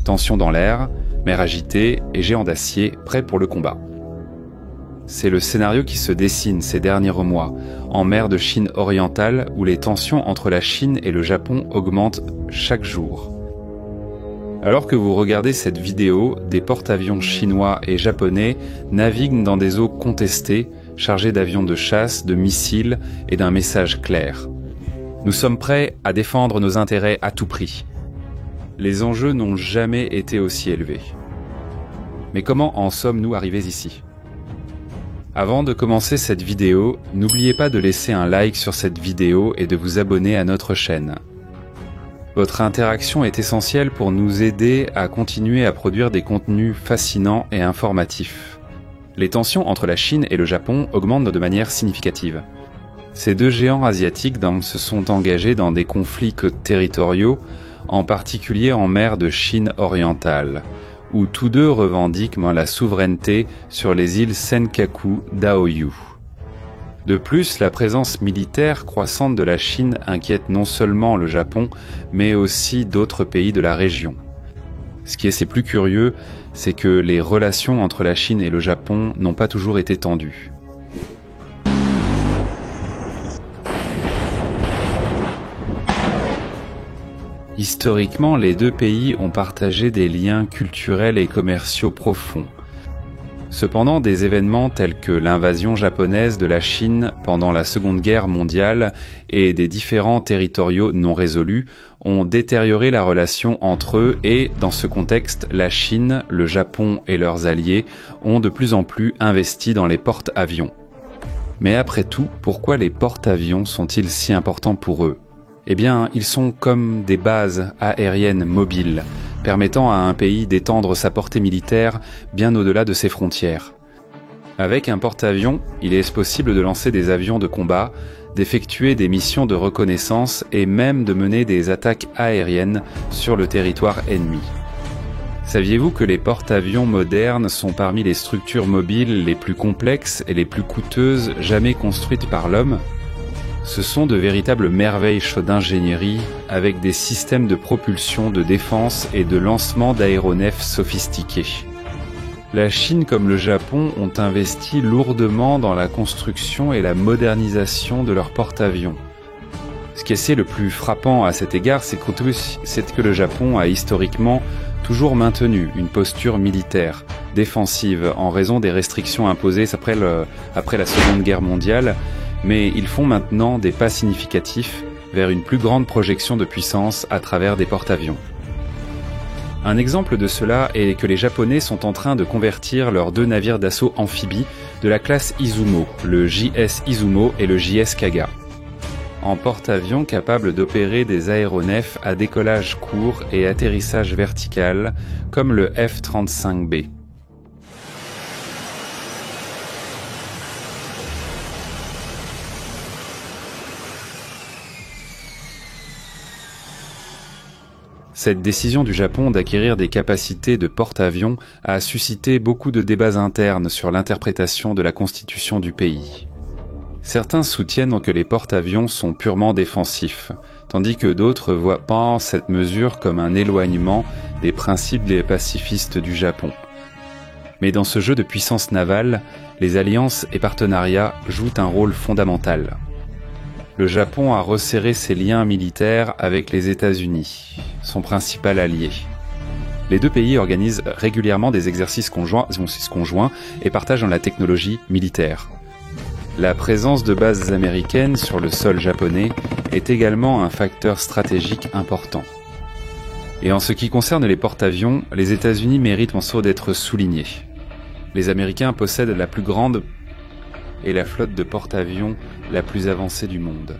Tension dans l'air, mer agitée et géants d'acier prêts pour le combat. C'est le scénario qui se dessine ces derniers mois, en mer de Chine orientale où les tensions entre la Chine et le Japon augmentent chaque jour. Alors que vous regardez cette vidéo, des porte-avions chinois et japonais naviguent dans des eaux contestées, chargés d'avions de chasse, de missiles et d'un message clair. Nous sommes prêts à défendre nos intérêts à tout prix. Les enjeux n'ont jamais été aussi élevés. Mais comment en sommes-nous arrivés ici ? Avant de commencer cette vidéo, n'oubliez pas de laisser un like sur cette vidéo et de vous abonner à notre chaîne. Votre interaction est essentielle pour nous aider à continuer à produire des contenus fascinants et informatifs. Les tensions entre la Chine et le Japon augmentent de manière significative. Ces deux géants asiatiques se sont engagés dans des conflits territoriaux, en particulier en mer de Chine orientale, où tous deux revendiquent la souveraineté sur les îles Senkaku d'Aoyu. De plus, la présence militaire croissante de la Chine inquiète non seulement le Japon, mais aussi d'autres pays de la région. Ce qui est plus curieux, c'est que les relations entre la Chine et le Japon n'ont pas toujours été tendues. Historiquement, les deux pays ont partagé des liens culturels et commerciaux profonds. Cependant, des événements tels que l'invasion japonaise de la Chine pendant la Seconde Guerre mondiale et des différends territoriaux non résolus ont détérioré la relation entre eux et, dans ce contexte, la Chine, le Japon et leurs alliés ont de plus en plus investi dans les porte-avions. Mais après tout, pourquoi les porte-avions sont-ils si importants pour eux ? Eh bien, ils sont comme des bases aériennes mobiles, permettant à un pays d'étendre sa portée militaire bien au-delà de ses frontières. Avec un porte-avions, il est possible de lancer des avions de combat, d'effectuer des missions de reconnaissance et même de mener des attaques aériennes sur le territoire ennemi. Saviez-vous que les porte-avions modernes sont parmi les structures mobiles les plus complexes et les plus coûteuses jamais construites par l'homme ? Ce sont de véritables merveilles d'ingénierie avec des systèmes de propulsion, de défense et de lancement d'aéronefs sophistiqués. La Chine comme le Japon ont investi lourdement dans la construction et la modernisation de leurs porte-avions. Ce qui est le plus frappant à cet égard, c'est que le Japon a historiquement toujours maintenu une posture militaire, défensive, en raison des restrictions imposées après la Seconde Guerre mondiale, mais ils font maintenant des pas significatifs vers une plus grande projection de puissance à travers des porte-avions. Un exemple de cela est que les Japonais sont en train de convertir leurs deux navires d'assaut amphibies de la classe Izumo, le JS Izumo et le JS Kaga, en porte-avions capables d'opérer des aéronefs à décollage court et atterrissage vertical, comme le F-35B. Cette décision du Japon d'acquérir des capacités de porte-avions a suscité beaucoup de débats internes sur l'interprétation de la constitution du pays. Certains soutiennent que les porte-avions sont purement défensifs, tandis que d'autres pensent cette mesure comme un éloignement des principes des pacifistes du Japon. Mais dans ce jeu de puissance navale, les alliances et partenariats jouent un rôle fondamental. Le Japon a resserré ses liens militaires avec les États-Unis, son principal allié. Les deux pays organisent régulièrement des exercices conjoints et partagent dans la technologie militaire. La présence de bases américaines sur le sol japonais est également un facteur stratégique important. Et en ce qui concerne les porte-avions, les États-Unis méritent d'être soulignés. Les Américains possèdent la plus grande et la flotte de porte-avions la plus avancée du monde.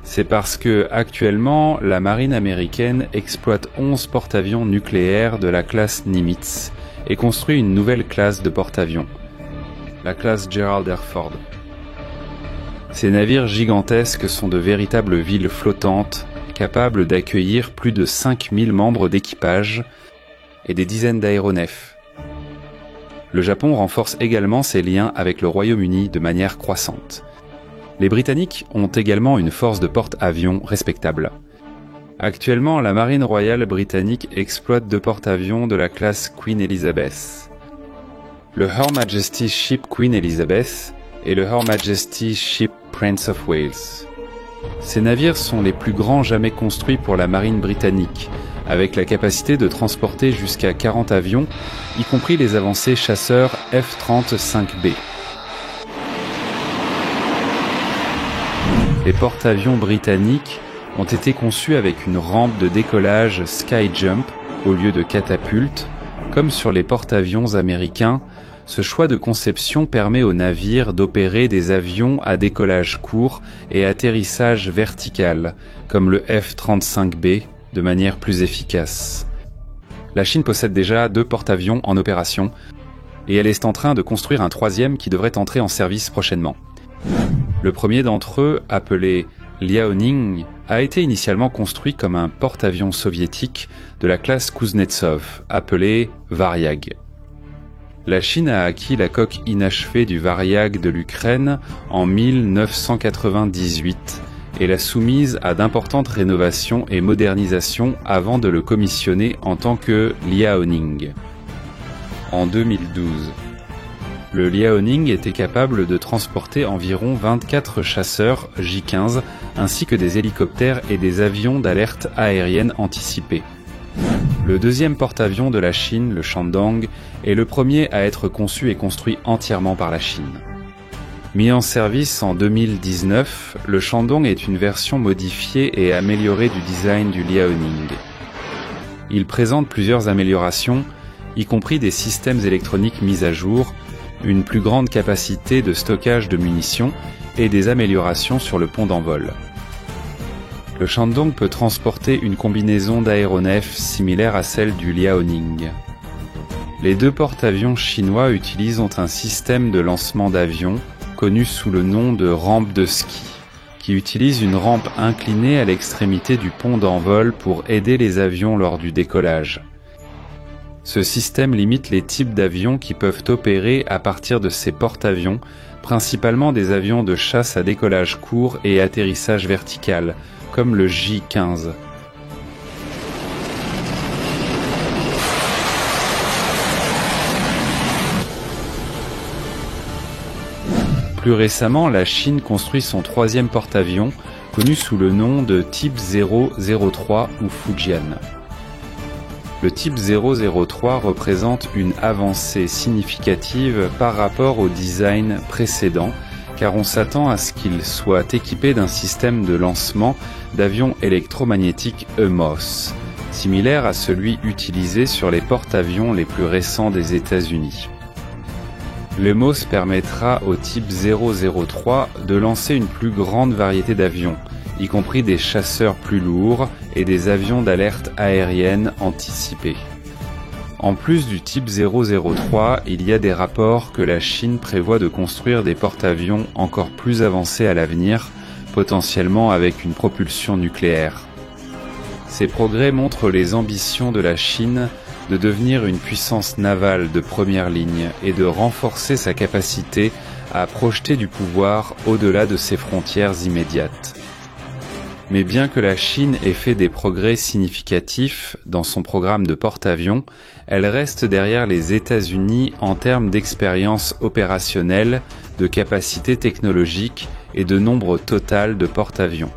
C'est parce que, actuellement, la marine américaine exploite 11 porte-avions nucléaires de la classe Nimitz et construit une nouvelle classe de porte-avions, la classe Gerald R. Ford. Ces navires gigantesques sont de véritables villes flottantes, capables d'accueillir plus de 5000 membres d'équipage et des dizaines d'aéronefs. Le Japon renforce également ses liens avec le Royaume-Uni de manière croissante. Les Britanniques ont également une force de porte-avions respectable. Actuellement, la Marine royale britannique exploite 2 porte-avions de la classe Queen Elizabeth. Le Her Majesty's Ship Queen Elizabeth et le Her Majesty's Ship Prince of Wales. Ces navires sont les plus grands jamais construits pour la marine britannique, avec la capacité de transporter jusqu'à 40 avions, y compris les avancés chasseurs F-35B. Les porte-avions britanniques ont été conçus avec une rampe de décollage Skyjump au lieu de catapulte. Comme sur les porte-avions américains, ce choix de conception permet aux navires d'opérer des avions à décollage court et atterrissage vertical, comme le F-35B, de manière plus efficace. La Chine possède déjà 2 porte-avions en opération, et elle est en train de construire un 3e qui devrait entrer en service prochainement. Le premier d'entre eux, appelé Liaoning, a été initialement construit comme un porte-avions soviétique de la classe Kuznetsov, appelé Varyag. La Chine a acquis la coque inachevée du Varyag de l'Ukraine en 1998 et l'a soumise à d'importantes rénovations et modernisations avant de le commissionner en tant que Liaoning. En 2012, le Liaoning était capable de transporter environ 24 chasseurs J-15 ainsi que des hélicoptères et des avions d'alerte aérienne anticipés. Le deuxième porte-avions de la Chine, le Shandong, est le premier à être conçu et construit entièrement par la Chine. Mis en service en 2019, le Shandong est une version modifiée et améliorée du design du Liaoning. Il présente plusieurs améliorations, y compris des systèmes électroniques mis à jour, une plus grande capacité de stockage de munitions et des améliorations sur le pont d'envol. Le Shandong peut transporter une combinaison d'aéronefs similaire à celle du Liaoning. Les 2 porte-avions chinois utilisent un système de lancement d'avions connu sous le nom de rampe de ski, qui utilise une rampe inclinée à l'extrémité du pont d'envol pour aider les avions lors du décollage. Ce système limite les types d'avions qui peuvent opérer à partir de ces porte-avions, principalement des avions de chasse à décollage court et atterrissage vertical, comme le J-15. Plus récemment, la Chine construit son 3e porte-avions, connu sous le nom de Type 003 ou Fujian. Le Type 003 représente une avancée significative par rapport au design précédent, car on s'attend à ce qu'il soit équipé d'un système de lancement d'avions électromagnétiques EMOS, similaire à celui utilisé sur les porte-avions les plus récents des États-Unis. L'EMOS permettra au Type 003 de lancer une plus grande variété d'avions, y compris des chasseurs plus lourds et des avions d'alerte aérienne anticipés. En plus du Type 003, il y a des rapports que la Chine prévoit de construire des porte-avions encore plus avancés à l'avenir, potentiellement avec une propulsion nucléaire. Ces progrès montrent les ambitions de la Chine de devenir une puissance navale de première ligne et de renforcer sa capacité à projeter du pouvoir au-delà de ses frontières immédiates. Mais bien que la Chine ait fait des progrès significatifs dans son programme de porte-avions, elle reste derrière les États-Unis en termes d'expérience opérationnelle, de capacité technologique et de nombre total de porte-avions.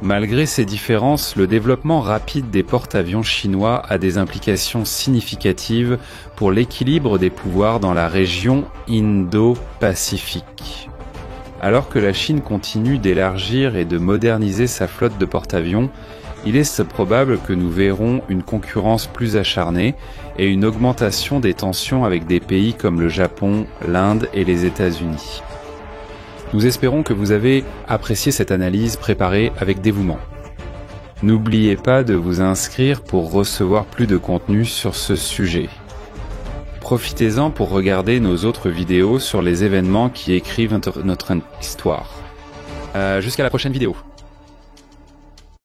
Malgré ces différences, le développement rapide des porte-avions chinois a des implications significatives pour l'équilibre des pouvoirs dans la région Indo-Pacifique. Alors que la Chine continue d'élargir et de moderniser sa flotte de porte-avions, il est probable que nous verrons une concurrence plus acharnée et une augmentation des tensions avec des pays comme le Japon, l'Inde et les États-Unis. Nous espérons que vous avez apprécié cette analyse préparée avec dévouement. N'oubliez pas de vous inscrire pour recevoir plus de contenu sur ce sujet. Profitez-en pour regarder nos autres vidéos sur les événements qui écrivent notre histoire. Jusqu'à la prochaine vidéo.